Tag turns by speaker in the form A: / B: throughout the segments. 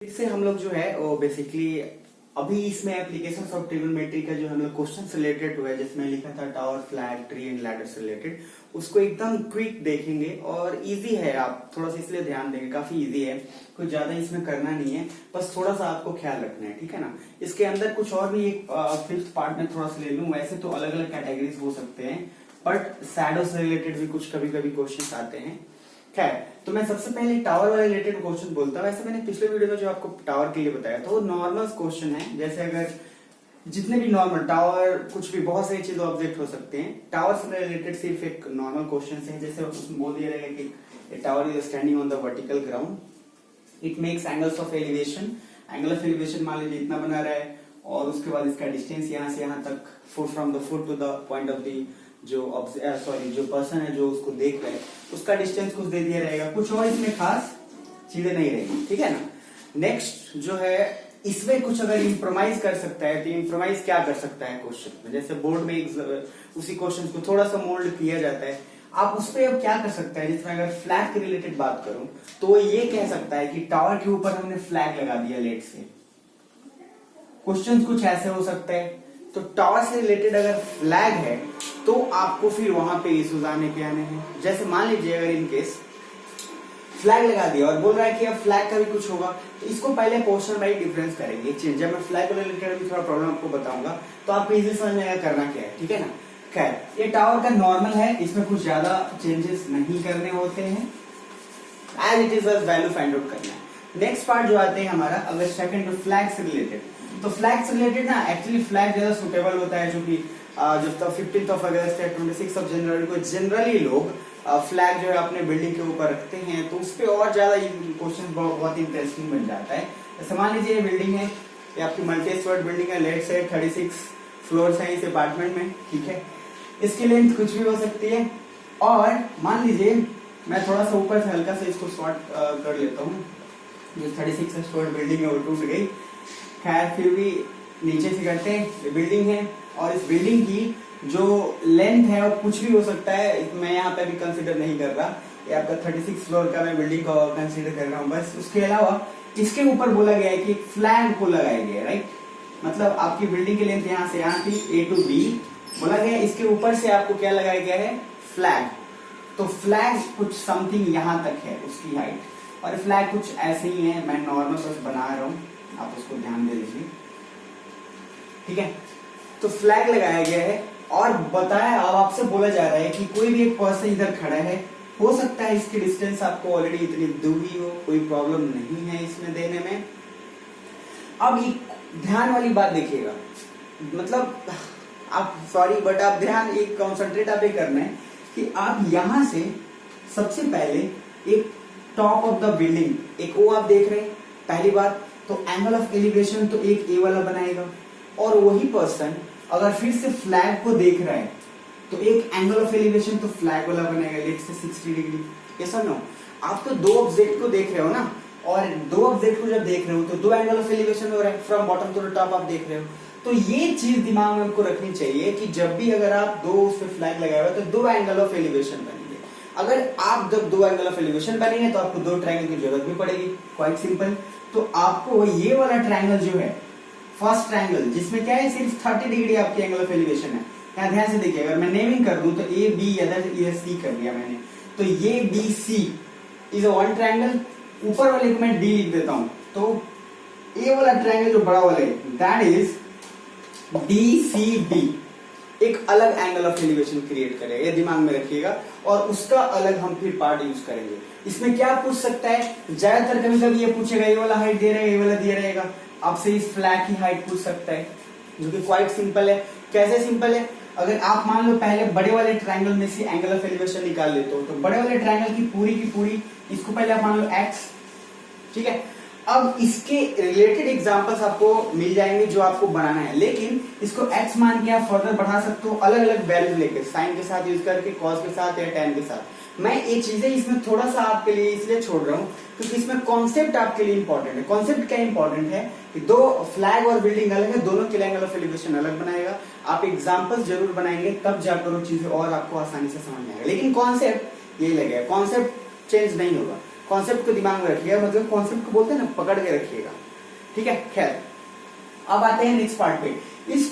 A: इससे हम लोग जो है वो बेसिकली अभी इसमें एप्लीकेशंस ऑफ ट्रिगोनोमेट्री का जो हम लोग क्वेश्चन रिलेटेड हुआ है जिसमें लिखा था tower, flag, tree and ladder से रिलेटेड, उसको एकदम क्विक देखेंगे और इजी है। आप थोड़ा सा इसलिए ध्यान देंगे, काफी इजी है, कुछ ज्यादा इसमें करना नहीं है, बस थोड़ा सा आपको ख्याल रखना है, ठीक है ना। इसके अंदर कुछ और भी एक फिफ्थ पार्ट में थोड़ा सा ले लूं। वैसे तो अलग अलग कैटेगरीज हो सकते हैं, बट शैडो से रिलेटेड भी कुछ कभी कभी क्वेश्चन आते हैं। खैर, तो मैं सबसे पहले टावर वाले रिलेटेड क्वेश्चन बोलता हूँ। वैसे मैंने पिछले वीडियो में जो आपको टावर के लिए बताया था वो नॉर्मल क्वेश्चन है। जैसे अगर जितने भी नॉर्मल टावर, कुछ भी बहुत सारी चीजें ऑब्जेक्ट हो सकते हैं, टावर से रिलेटेड सिर्फ एक नॉर्मल क्वेश्चन है। जैसे उसमें बोल दिया रहेगा कि tower is standing on the vertical ground, it makes angles of elevation. Angle of elevation मान लीजिए इतना बना रहा है और उसके बाद इसका डिस्टेंस यहाँ से यहाँ तक, foot from the foot to the point of the जो पर्सन है जो उसको देख रहे हैं उसका डिस्टेंस कुछ दे दिया रहेगा। कुछ और इसमें खास चीजें नहीं रहेगी, ठीक है ना। नेक्स्ट जो है इसमें कुछ अगर इम्प्रोमाइज कर सकता है तो इम्प्रोमाइज क्या कर सकता है क्वेश्चन में। जैसे बोर्ड में उसी क्वेश्चन को थोड़ा सा मोल्ड किया जाता है, आप उस पर अब क्या कर सकता है। जिसमें अगर फ्लैग के रिलेटेड बात करूं तो ये कह सकता है कि टावर के ऊपर हमने फ्लैग लगा दिया लेट से। क्वेश्चन कुछ ऐसे हो सकता है। तो टावर से रिलेटेड अगर फ्लैग है तो आपको फिर वहां पे इश्यूज आने के आने हैं। जैसे मान लीजिए अगर इनकेस फ्लैग लगा दिया और बोल रहा है कि अब फ्लैग का भी कुछ होगा, तो इसको पहले पोर्शन बाई डिफरेंस करेंगे। जब मैं फ्लैग को रिलेटेड भी थोड़ा प्रॉब्लम आपको बताऊंगा तो आपको इजी समझ में आएगा करना क्या है, ठीक है ना। खैर, ये टावर का नॉर्मल है, इसमें कुछ ज्यादा चेंजेस नहीं करने होते हैं, as it is value find out करना है। नेक्स्ट पार्ट जो आते हैं हमारा अगर सेकंड फ्लैग से रिलेटेड, तो फ्लैग से रिलेटेड ना एक्चुअली फ्लैग ज्यादा सुटेबल होता है, जो कि जब 15th ऑफ अगस्त या 26th ऑफ जनवरी को जनरली लोग फ्लैग जो है अपने बिल्डिंग के ऊपर रखते हैं, तो उस पर और ज्यादा क्वेश्चन बहुत इंटरेस्टिंग बन जाता है। जैसे मान लीजिए ये बिल्डिंग है, ये आपकी मल्टी स्टोर्ड बिल्डिंग है, लेट से 36 फ्लोर्स है इस अपार्टमेंट में, ठीक है। इसकी लेंथ कुछ भी हो सकती है। और मान लीजिए मैं थोड़ा सा ऊपर से हल्का से इसको शॉर्ट कर लेता हूँ। जो 36 स्टोर्ड बिल्डिंग है वो टूट गई। खैर, फिर भी नीचे से करते हैं, बिल्डिंग है और इस बिल्डिंग की जो लेंथ है वो कुछ भी हो सकता है। मैं यहाँ पे भी कंसीडर नहीं कर रहा, ये आपका 36 फ्लोर का मैं बिल्डिंग को कंसीडर कर रहा हूँ बस। उसके अलावा इसके ऊपर बोला गया है कि फ्लैग को लगाया गया, राइट। मतलब आपकी बिल्डिंग की लेंथ यहाँ से यहाँ थी A to B, बोला गया इसके ऊपर से आपको क्या लगाया गया है, फ्लैग। तो फ्लैग कुछ समथिंग यहाँ तक है उसकी हाइट, और फ्लैग कुछ ऐसे ही है, मैं नॉर्मल बस बना रहा हूँ, आप उसको ध्यान दे लीजिए, ठीक है। तो फ्लैग लगाया गया है और बताया, अब आपसे बोला जा रहा है कि कोई भी एक पर्सन इधर खड़ा है, हो सकता है इसकी डिस्टेंस आपको ऑलरेडी इतनी दूरी हो, कोई प्रॉब्लम नहीं है इसमें देने में। अब एक ध्यान वाली बात देखिएगा, मतलब आप सॉरी बट आप ध्यान एक कॉन्सेंट्रेट आप ये करना है कि आप यहां से सबसे पहले एक टॉप ऑफ द बिल्डिंग एक वो आप देख रहे हैं, पहली बात तो एंगल ऑफ एलिवेशन तो एक ए वाला बनाएगा, और वही पर्सन अगर फिर से फ्लैग को देख रहा है तो एक एंगल ऑफ एलिवेशन तो फ्लैग वाला बनेगा, लेट से 60 डिग्री। ऐसा नो, आप तो दो ऑब्जेक्ट को देख रहे हो ना, और दो ऑब्जेक्ट को जब देख रहे हो तो दो एंगल ऑफ एलिवेशन हो रहा है, from bottom to the top आप देख रहे हो। तो ये चीज दिमाग में आपको रखनी चाहिए कि जब भी अगर आप दो उस पर फ्लैग लगाए हुए तो दो एंगल ऑफ एलिवेशन बनेंगे। अगर आप जब दो एंगल ऑफ एलिवेशन बनेंगे तो आपको दो ट्रायंगल की जरूरत भी पड़ेगी, क्वाइट सिंपल। तो आपको ये वाला ट्रायंगल जो है, फर्स्ट ट्रायंगल जिसमें क्या है सिर्फ 30 डिग्री आपकी एंगल ऑफ एलिवेशन है, यहाँ ध्यान से देखिए। अगर मैं नेमिंग कर दूं तो ए बी इधर सी कर दिया मैंने, तो ये B C is a one triangle. ऊपर वाले को मैं डी लिख देता हूं, तो ए वाला ट्रायंगल जो बड़ा वाला है that is D C B, एक अलग एंगल ऑफ एलिवेशन क्रिएट करेगा, ये दिमाग में रखिएगा। और उसका अलग हम फिर पार्ट यूज करेंगे। इसमें क्या पूछ सकता है, ज्यादातर कभी कभी ये पूछेगा ये वाला हाइट दे रहा है, ये वाला दिया रहेगा, आपसे इस फ्लैग की हाइट पूछ सकता है, जो कि क्वाइट सिंपल है। कैसे सिंपल है, अगर आप मान लो पहले बड़े वाले ट्रायंगल में से एंगल ऑफ एलिवेशन निकाल लेते हो, तो बड़े वाले ट्रायंगल की पूरी इसको पहले आप मान लो x, ठीक है। अब इसके रिलेटेड एग्जांपल्स आपको मिल जाएंगे जो आपको बनाना है, लेकिन इसको x मान के आप फर्दर बढ़ा सकते हो अलग अलग वैल्यू लेकर, साइन के साथ यूज करके, कॉस के साथ या tan के साथ। मैं ये चीजें इसमें थोड़ा सा आपके लिए इसलिए छोड़ रहा हूँ क्योंकि इसमें कॉन्सेप्ट आपके लिए इंपॉर्टेंट है। कॉन्सेप्ट क्या इंपॉर्टेंट है कि दो फ्लैग और बिल्डिंग अलग है, दोनों के एंगल ऑफ एलिवेशन अलग बनाएगा। आप एग्जांपल्स जरूर बनाएंगे, तब जाकर वो चीजें और आपको आसानी से समझ में आएगा, लेकिन कॉन्सेप्ट यही लगेगा, कॉन्सेप्ट चेंज नहीं होगा। कॉन्सेप्ट को दिमाग में रखिएगा, मतलब कॉन्सेप्ट को बोलते हैं ना, पकड़ के रखिएगा, ठीक है। खैर अब आते हैं नेक्स्ट पार्ट पे। इस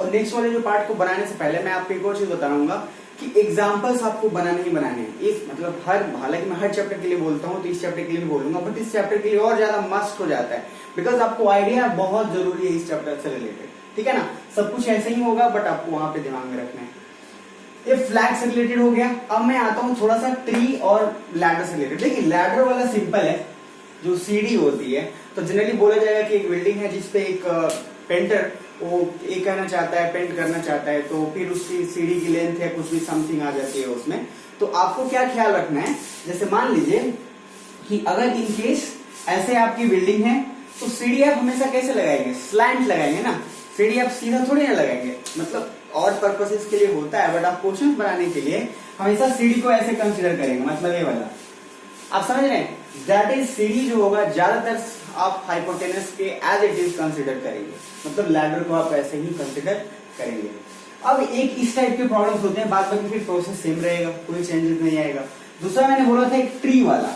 A: नेक्स्ट वाले जो पार्ट को बनाने से पहले मैं आपको एक और चीज बताऊंगा कि एग्जाम्पल्स आपको बनाने ही बनाने हैं। इस मतलब हालांकि मैं हर चैप्टर के लिए बोलता हूँ तो इस चैप्टर के लिए भी बोलूंगा, बट इस चैप्टर के लिए और ज्यादा मस्ट हो जाता है, बिकॉज आपको आइडिया बहुत जरूरी है इस चैप्टर से रिलेटेड, ठीक है ना। सब कुछ ऐसे ही होगा बट आपको वहां पे दिमाग में रखना है। ये फ्लैग से रिलेटेड हो गया। अब मैं आता हूँ थोड़ा सा ट्री और लैडर से रिलेटेड। देखिए लैडर वाला सिंपल है, जो सीढ़ी होती है, तो जनरली बोला जाएगा कि एक बिल्डिंग है जिसपे एक पेंटर वो ये कहना चाहता है, पेंट करना चाहता है, तो फिर उसकी सीढ़ी की लेंथ है कुछ भी समथिंग आ जाती है उसमें। तो आपको क्या ख्याल रखना है, जैसे मान लीजिए कि अगर इन केस ऐसे आपकी बिल्डिंग है तो सीढ़ी आप हमेशा कैसे लगाएंगे, स्लैंट लगाएंगे ना, सीढ़ी आप सीधा थोड़ी ना लगाएंगे, मतलब और पर्पसेस के लिए होता है, बट आप क्वेश्चन बनाने के लिए हमेशा सीढ़ी को ऐसे कंसिडर करेंगे, मतलब ये वाला आप समझ रहे हैं। दैट इज सीढ़ी जो होगा ज्यादातर आप हाइपोटेनस के एज इट इज कंसिडर करेंगे, मतलब लैडर को आप ऐसे ही कंसिडर करेंगे। अब एक इस टाइप के प्रॉब्लम्स होते हैं, बाद में फिर प्रोसेस सेम रहेगा, कोई चेंजेस नहीं आएगा। दूसरा मैंने बोला था एक ट्री वाला,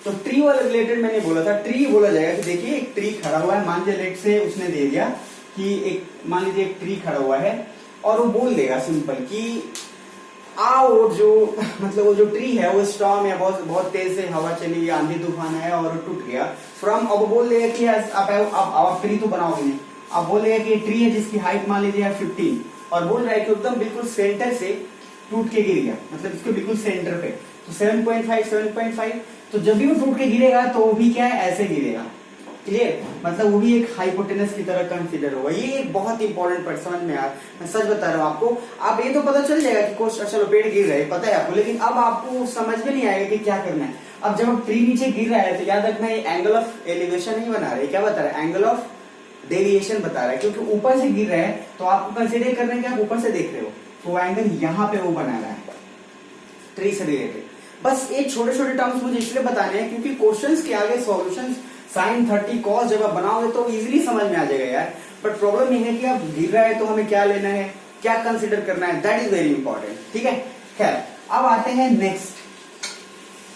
A: तो ट्री वाला रिलेटेड मैंने बोला था, ट्री बोला जाएगा कि देखिए एक ट्री खड़ा हुआ है, मान लीजिए लेट से उसने दे दिया कि एक, मान लीजिए एक ट्री खड़ा हुआ है और वो बोल देगा सिंपल कि आओ जो मतलब वो जो ट्री है वो स्टॉर्म या बहुत तेज से हवा चली या आंधी तूफान है और टूट गया फ्रॉम, अब बोल देगा कि आप ट्री तो बनाओगे नहीं, आप बोल देगा कि ट्री है जिसकी हाइट मान लीजिए 15 और बोल रहा है कि एकदम बिल्कुल सेंटर से टूट के गिर गया, मतलब इसके बिल्कुल सेंटर पे, तो 7.5 तो जब भी वो टूट के गिरेगा तो वो भी क्या है, ऐसे गिरेगा, क्लियर, मतलब वो भी एक हाइपोटेनस की तरह कंसीडर होगा। ये एक बहुत इंपॉर्टेंट पॉइंट समझ में आया, मैं सच बता रहा हूँ आपको। आप ये तो पता चल जाएगा कि कुछ चलो पेड़ गिर रहा है, पता है आपको, लेकिन अब आपको समझ में नहीं आएगा कि क्या करना है। अब जब ट्री नीचे गिर रहा है तो याद रखना ये एंगल ऑफ एलिवेशन नहीं बना रहा है, क्या बता रहा है, एंगल ऑफ डेविएशन बता रहा है, क्योंकि ऊपर से गिर रहा है तो आपको कंसिडर करना है कि आप ऊपर से देख रहे हो, तो एंगल यहाँ पे वो बना रहा है ट्री से रिलेटेड। बस ये छोटे छोटे टर्म्स मुझे इसलिए बताने हैं क्योंकि क्वेश्चंस के आगे सॉल्यूशंस साइन 30 कॉस जब आप बनाओगे तो इजीली समझ में आ जाएगा यार। बट प्रॉब्लम ये है कि आप गिर रहा है तो हमें क्या लेना है, क्या कंसिडर करना है, दैट इज वेरी इंपॉर्टेंट, ठीक है। खैर अब आते हैं नेक्स्ट,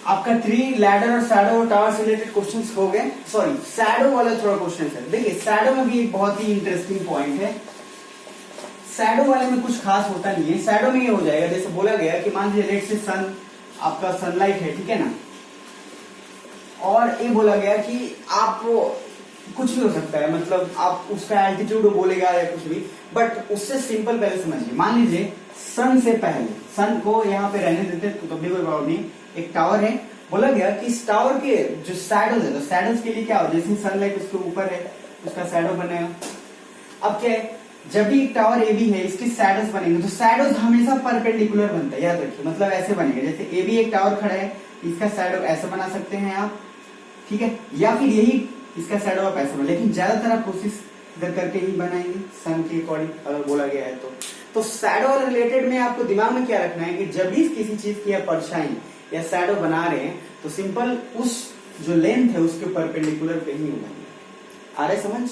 A: आपका ट्री, लैडर और शैडो और टावर से रिलेटेड क्वेश्चंस हो गए। सॉरी शैडो वाला थोड़ा क्वेश्चन है। देखिए शैडो में भी एक बहुत ही इंटरेस्टिंग पॉइंट है। शैडो वाले में कुछ खास होता नहीं है। शैडो में ये हो जाएगा जैसे बोला गया कि मान लीजिए लेट से सन, आपका सनलाइट है, ठीक है ना, और ये बोला गया कि आप कुछ भी हो सकता है, मतलब आप उसका एल्टीट्यूड बोलेगा या कुछ भी, बट उससे सिंपल पहले समझिए। मान लीजिए सन से पहले, सन को यहाँ पे रहने देते तो भी कोई प्रॉब्लम नहीं, एक टावर है, बोला गया कि इस टावर के जो शैडोज है, तो शैडोज के लिए क्या हो, जैसे सनलाइट उसके ऊपर है उसका शैडो बनेगा। अब क्या है, जब भी एक टावर ए बी है इसकी शैडोज बनेंगे, तो शैडोज हमेशा परपेंडिकुलर बनता है, याद रखिए, मतलब ऐसे बनेगा, जैसे ए बी एक टावर खड़ा है इसका शैडो ऐसे बना सकते हैं आप, ठीक है, या फिर यही इसका शैडो आप ऐसे बना, लेकिन ज्यादातर आप कोशिश इधर करके ही बनाएंगे सन के अकॉर्डिंग अगर बोला गया है तो शैडो रिलेटेड में आपको दिमाग में क्या रखना है कि जब भी किसी चीज की आप परछाई या शैडो बना रहे हैं तो सिंपल उस जो लेंथ है उसके परपेंडिकुलर पे ही बनाएंगे। आ रहा है समझ,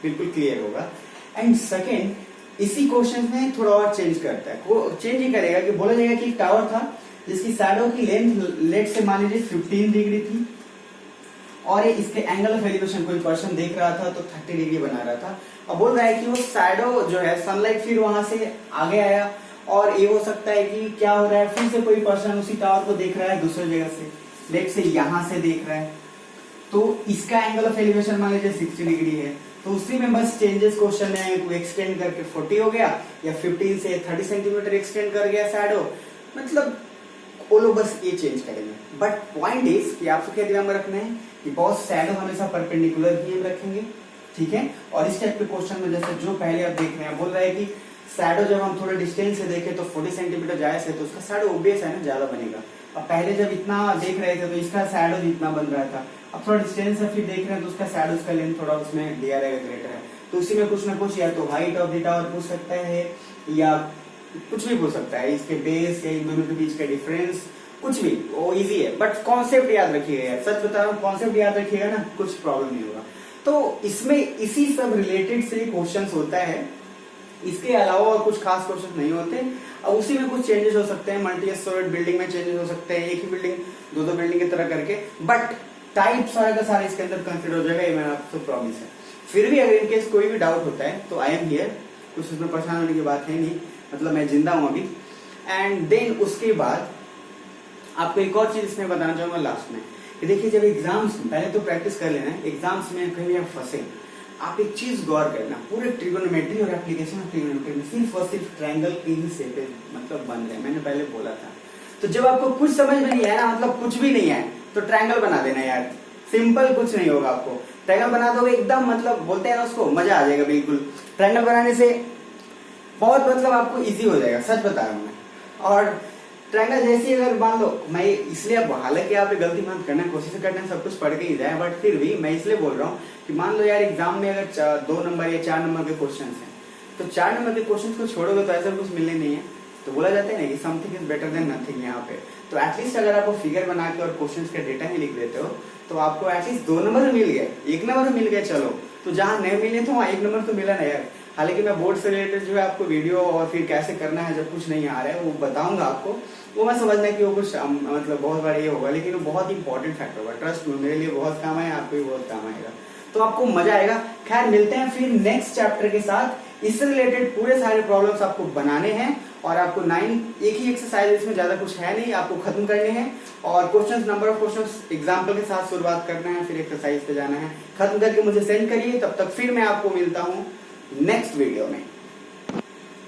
A: बिल्कुल क्लियर होगा। एंड सेकेंड इसी क्वेश्चन में थोड़ा और चेंज करता है, वो चेंज ही करेगा कि बोला जाएगा कि एक टावर था जिसकी शैडो की लेंथ लेट से मान लीजिए 15 डिग्री थी और इसके एंगल ऑफ एलिवेशन कोई पर्सन देख रहा था तो 30 डिग्री बना रहा था। अब बोल रहा है कि वो शैडो जो है सनलाइट फिर वहां से आगे आया और ये हो सकता है कि क्या हो रहा है, फिर से कोई पर्सन उसी टावर को देख रहा है दूसरी जगह से, लेट से यहां से देख रहा है, तो इसका एंगल ऑफ एलिवेशन मान लीजिए 60 डिग्री है, तो उसी में बस चेंजेस क्वेश्चन है, वो एक्सटेंड करके 40 हो गया या 15 से 30 सेंटीमीटर एक्सटेंड कर गया शैडो, मतलब वो लोग बस ये चेंज करेंगे। बट पॉइंट इज कि आपको क्या ध्यान में रखना है कि बहुत शैडो हमेशा परपेंडिकुलर ही हम रखेंगे, ठीक है। और इस टाइप के क्वेश्चन में जैसे जो पहले आप देख रहे हैं, बोल रहा है कि शैडो जब हम थोड़े डिस्टेंस से देखें तो 40 सेंटीमीटर जाए से तो उसका शैडो ओबियस है ना ज्यादा बनेगा। अब पहले जब इतना देख रहे थे तो इसका शैडो जितना बन रहा था, अब थोड़ा डिस्टेंस से फिर देख रहे हैं तो उसका शैडो का लेंथ थोड़ा उसमें दिया रहेगा ग्रेटर है, तो उसी में कुछ ना कुछ या तो हाइट ऑफ द टावर पूछ सकता है या कुछ भी पूछ सकता है, इसके बेस या इन दोनों के बीच का डिफरेंस, कुछ भी, वो इजी है। बट कॉन्सेप्ट याद रखिएगा यार, सच बता रहा हूँ, कॉन्सेप्ट याद रखिएगा ना, कुछ प्रॉब्लम नहीं होगा। तो इसमें इसी सब रिलेटेड से क्वेश्चंस होता है इसके अलावा और कुछ खास क्वेश्चन नहीं होते। अब उसी में कुछ चेंजेस हो सकते हैं, मल्टी स्टोरेड बिल्डिंग में चेंजेस हो सकते हैं, एक ही बिल्डिंग दो बिल्डिंग की तरह करके, बट टाइप सारे का सारे इसके अंदर कंसिडर हो जाएगा, ये मैं आपको प्रॉमिस है। फिर भी अगर इनकेस कोई भी डाउट होता है तो आई एम हियर, कुछ उसमें परेशान होने की बात है नहीं, मतलब मैं जिंदा हूं अभी। एंड देन उसके बाद आपको एक और चीज इसमें बताना चाहूंगा लास्ट में, कि देखिए जब एग्जाम्स, पहले तो प्रैक्टिस कर लेना है, एग्जाम्स में कहीं आप फंसे, आप एक चीज गौर करना, पूरे ट्रिगोनोमेट्री और एप्लीकेशन ऑफ ट्रिगोनोमेट्री में सिर्फ और सिर्फ ट्रायंगल के ही शेपेज मतलब बन रहे हैं, मैंने पहले बोला था। तो जब आपको कुछ समझ में नहीं आया ना, मतलब कुछ भी नहीं है, तो ट्रायंगल बना देना यार, सिंपल, कुछ नहीं होगा आपको। ट्रायंगल बना दोगे एकदम, मतलब बोलते हैं ना उसको, मजा आ जाएगा बिल्कुल। ट्रायंगल बनाने से बहुत मतलब आपको इजी हो जाएगा, सच बता रहा हूं मैं। और ट्रायंगल जैसी अगर मान लो, मैं इसलिए, हालांकि आप गलती मत करना, कोशिश करना सब कुछ पढ़ के ही जाए, बट फिर भी मैं इसलिए बोल रहा हूँ कि मान लो यार एग्जाम में अगर 2 नंबर या 4 नंबर के क्वेश्चन हैं, तो 4 नंबर के क्वेश्चन को छोड़ोगे तो ऐसा कुछ मिलने नहीं है। तो बोला जाता है ना कि something is better than nothing यहाँ पे। तो एटलीस्ट अगर आप फिगर बना के और क्वेश्चन के डेटा ही लिख देते हो, तो आपको एटलीस्ट 2 नंबर मिल गए, 1 नंबर मिल गया, चलो। तो जहां नहीं मिले तो वहां 1 नंबर तो मिला ना यार। हालांकि मैं बोर्ड से रिलेटेड जो है आपको वीडियो और फिर कैसे करना है जब कुछ नहीं आ रहा है वो बताऊंगा आपको, वो मैं समझना कि वो कुछ मतलब बहुत बार ये होगा, लेकिन वो बहुत इंपॉर्टेंट फैक्टर होगा, ट्रस्ट में, मेरे लिए बहुत काम आया, आपको भी बहुत काम आएगा, तो आपको मजा आएगा। खैर मिलते हैं फिर नेक्स्ट चैप्टर के साथ, इससे रिलेटेड पूरे सारे प्रॉब्लम्स आपको बनाने हैं, और आपको 9 एक ही एक्सरसाइज, इसमें ज्यादा कुछ है नहीं, आपको खत्म करने हैं, और questions, number of questions example के साथ शुरुआत करना है, फिर एक्सरसाइज पे जाना है। खत्म करके मुझे सेंड करिए, तब तक फिर मैं आपको मिलता हूँ नेक्स्ट वीडियो में।